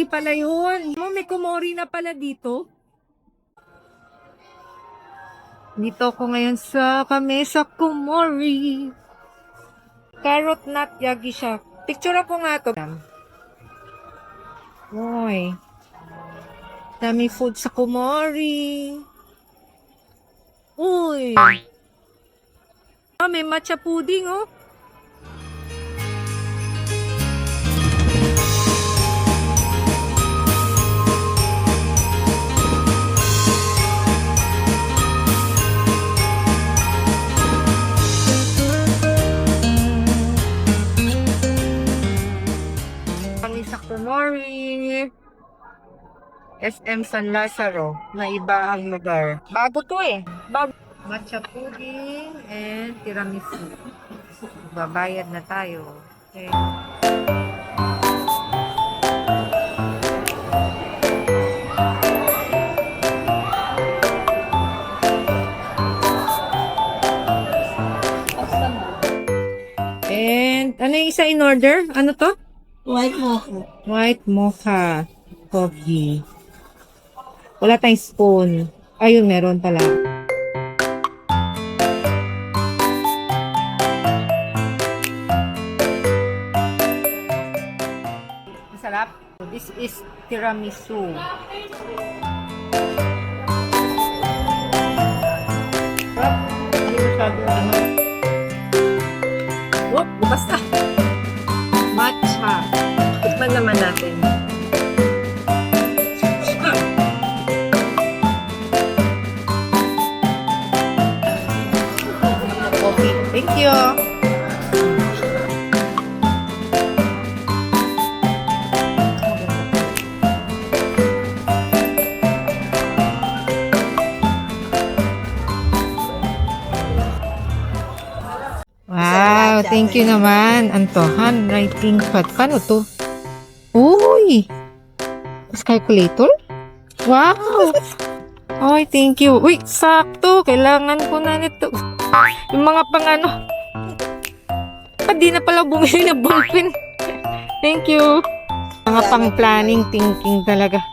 Kumori pala yun. May kumori na pala dito. Dito ako ngayon sa Kamesa Kumori. Carrot nut yagi siya. Picture ako nga to. Uy. Dami food sa Kumori. Uy. May matcha pudding, oh. Kami sa Kumori. SM San Lazaro. Na iba ang lugar. Bago to eh. Bago. Matcha pudding and tiramisu. Babayad na tayo. Okay. And ano yung isa in order? Ano to? White mocha. White mocha coffee. Wala tayong spoon. Ayun, meron pala. Masarap. This is tiramisu. Sarap. Hindi masyado ano. Oh, bukas na. Matcha. Tikman naman natin. Coffee. Thank you. Wow, thank you naman. Anto, handwriting pad. Paano to? Uy! Is calculator? Wow! Oy, thank you. Uy, sakto. Kailangan ko na nito. Yung mga pang-ano. Di na pala bumili ng ballpen. Thank you. Mga pang-planning, thinking talaga.